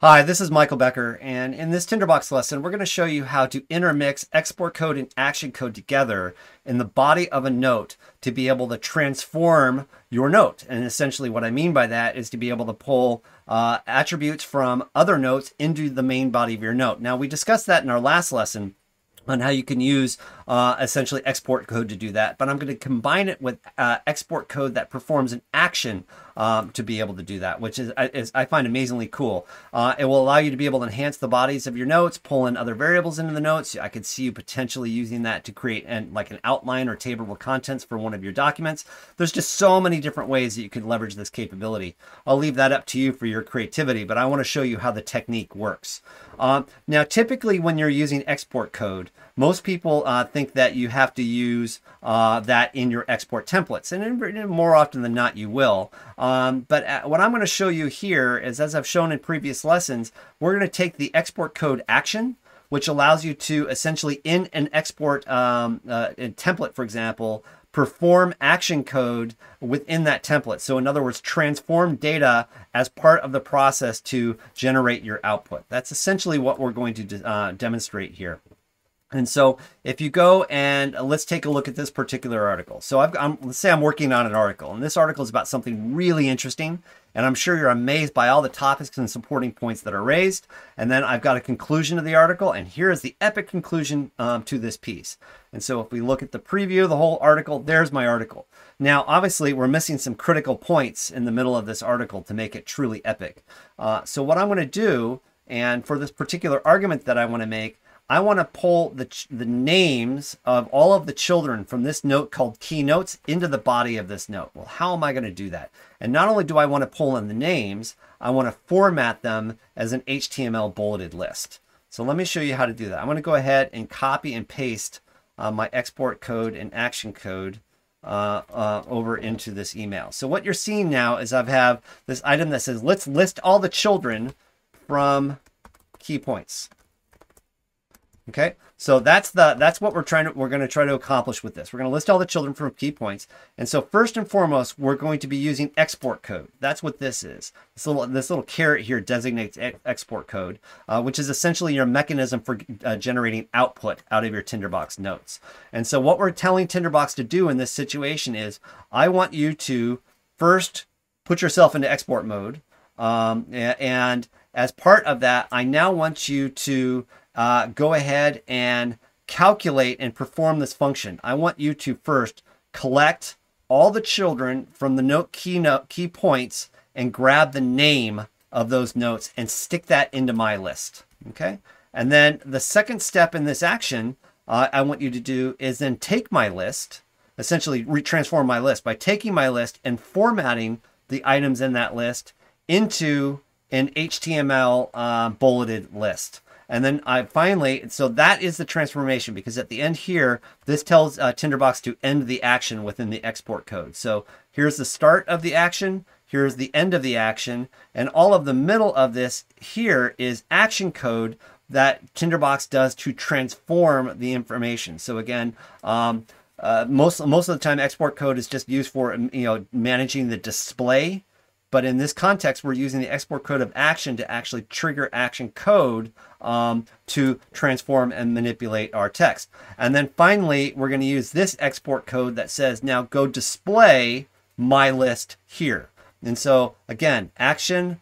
Hi, this is Michael Becker, and in this Tinderbox lesson, we're going to show you how to intermix export code and action code together in the body of a note to be able to transform your note. And essentially what I mean by that is to be able to pull attributes from other notes into the main body of your note. Now, we discussed that in our last lesson on how you can use essentially export code to do that. But I'm going to combine it with export code that performs an action to be able to do that, which is I find amazingly cool. It will allow you to be able to enhance the bodies of your notes, pull in other variables into the notes. I could see you potentially using that to create like an outline or table of contents for one of your documents. There's just so many different ways that you could leverage this capability. I'll leave that up to you for your creativity, but I want to show you how the technique works. Now, typically when you're using export code, most people think that you have to use that in your export templates, and more often than not you will. But what I'm going to show you here is, as I've shown in previous lessons, we're going to take the export code action, which allows you to essentially in an export template, for example, perform action code within that template. So in other words, transform data as part of the process to generate your output. That's essentially what we're going to demonstrate here. And so if you go and let's take a look at this particular article. So let's say I'm working on an article, and this article is about something really interesting, and I'm sure you're amazed by all the topics and supporting points that are raised. And then I've got a conclusion of the article, and here is the epic conclusion to this piece. And so if we look at the preview of the whole article, there's my article. Now, obviously, we're missing some critical points in the middle of this article to make it truly epic. So what I'm going to do, and for this particular argument that I want to make, I want to pull the names of all of the children from this note called keynotes into the body of this note. Well, how am I going to do that? And not only do I want to pull in the names, I want to format them as an HTML bulleted list. So let me show you how to do that. I'm going to go ahead and copy and paste my export code and action code over into this email. So what you're seeing now is I have this item that says, let's list all the children from key points. Okay, so that's what we're going to try to accomplish with this. We're going to list all the children from key points. And so first and foremost, we're going to be using export code. That's what this is. This little caret here designates export code, which is essentially your mechanism for generating output out of your Tinderbox notes. And so what we're telling Tinderbox to do in this situation is, I want you to first put yourself into export mode. And as part of that, I now want you to go ahead and calculate and perform this function. I want you to first collect all the children from the note key points and grab the name of those notes and stick that into my list. Okay. And then the second step in this action I want you to do is then take my list, essentially retransform my list by taking my list and formatting the items in that list into an HTML bulleted list. And then so that is the transformation, because at the end here, this tells Tinderbox to end the action within the export code. So here's the start of the action, here's the end of the action, and all of the middle of this here is action code that Tinderbox does to transform the information. So again, most of the time export code is just used for managing the display. But in this context, we're using the export code of action to actually trigger action code to transform and manipulate our text. And then finally, we're going to use this export code that says, now go display my list here. And so again, action,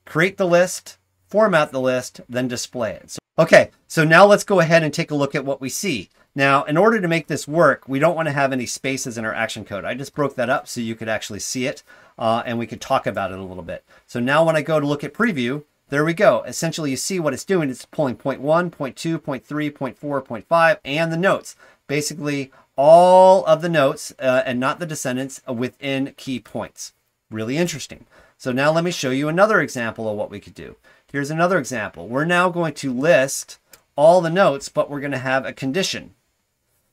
create the list, format the list, then display it. Okay, so now let's go ahead and take a look at what we see. Now, in order to make this work, we don't want to have any spaces in our action code. I just broke that up so you could actually see it and we could talk about it a little bit. So now when I go to look at preview, there we go. Essentially, you see what it's doing. It's pulling point 1, point 2, point 3, point 4, point 5, and the notes. Basically, all of the notes and not the descendants within key points. Really interesting. So now let me show you another example of what we could do. Here's another example. We're now going to list all the notes, but we're going to have a condition.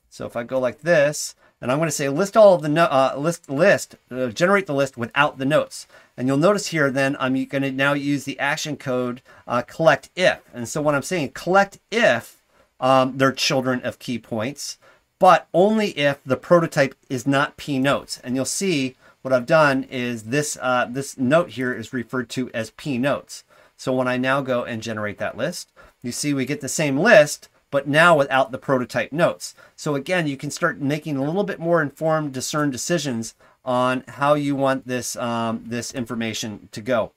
So if I go like this, and I'm going to say list all of the generate the list without the notes. And you'll notice here, then I'm going to now use the action code collect if. And so what I'm saying, collect if they're children of key points, but only if the prototype is not p notes. And you'll see what I've done is this this note here is referred to as p notes. So when I now go and generate that list, you see we get the same list, but now without the prototype notes. So again, you can start making a little bit more informed, discerned decisions on how you want this, this information to go.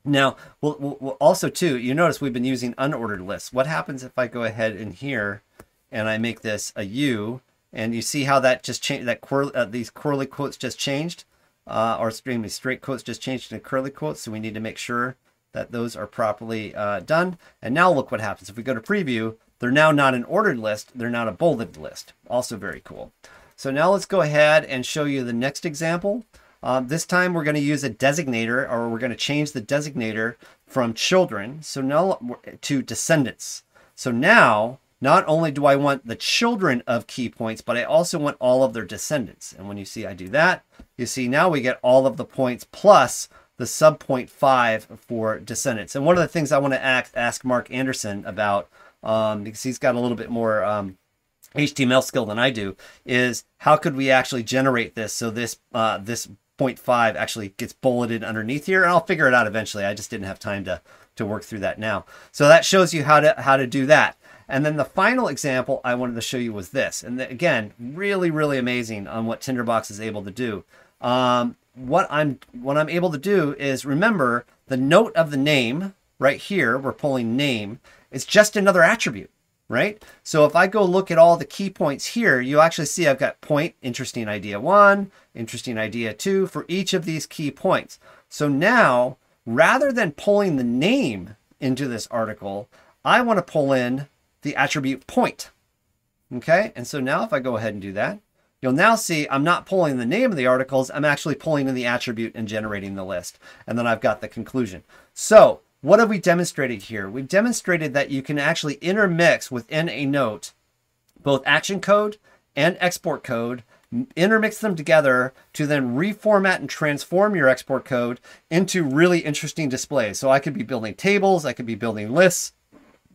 Now, we'll also too, you notice we've been using unordered lists. What happens if I go ahead in here and I make this a U, and you see how that just changed, that these curly quotes just changed, or straight quotes just changed into curly quotes. So we need to make sure that those are properly done. And now look what happens. If we go to preview, they're now not an ordered list, they're not a bolded list. Also very cool. So now let's go ahead and show you the next example. This time we're going to use a designator, or we're going to change the designator from children, so now to descendants. So now, not only do I want the children of key points, but I also want all of their descendants. And when you see I do that, you see now we get all of the points plus the sub 0.5 for descendants. And one of the things I want to ask Mark Anderson about, because he's got a little bit more HTML skill than I do, is how could we actually generate this so this this 0.5 actually gets bulleted underneath here, and I'll figure it out eventually. I just didn't have time to work through that now. So that shows you how to do that. And then the final example I wanted to show you was this. And again, really, really amazing on what Tinderbox is able to do. What I'm able to do is, remember the note of the name right here, we're pulling name, is just another attribute, right? So if I go look at all the key points here, you actually see I've got point, interesting idea 1, interesting idea 2 for each of these key points. So now, rather than pulling the name into this article, I want to pull in the attribute point. Okay, and so now if I go ahead and do that, you'll now see I'm not pulling the name of the articles, I'm actually pulling in the attribute and generating the list. And then I've got the conclusion. So what have we demonstrated here? We've demonstrated that you can actually intermix within a note both action code and export code, intermix them together to then reformat and transform your export code into really interesting displays. So I could be building tables, I could be building lists,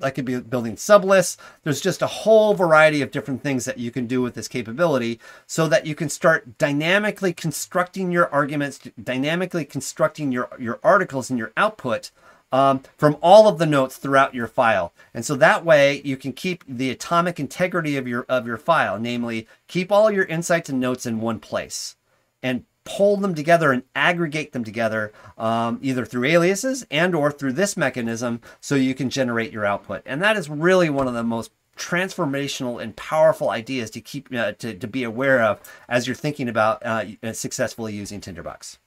I could be building sublists. There's just a whole variety of different things that you can do with this capability so that you can start dynamically constructing your arguments, dynamically constructing your articles and your output from all of the notes throughout your file. And so that way you can keep the atomic integrity of your file, namely keep all your insights and notes in one place and pull them together and aggregate them together either through aliases and or through this mechanism so you can generate your output. And that is really one of the most transformational and powerful ideas to keep to be aware of as you're thinking about successfully using Tinderbox.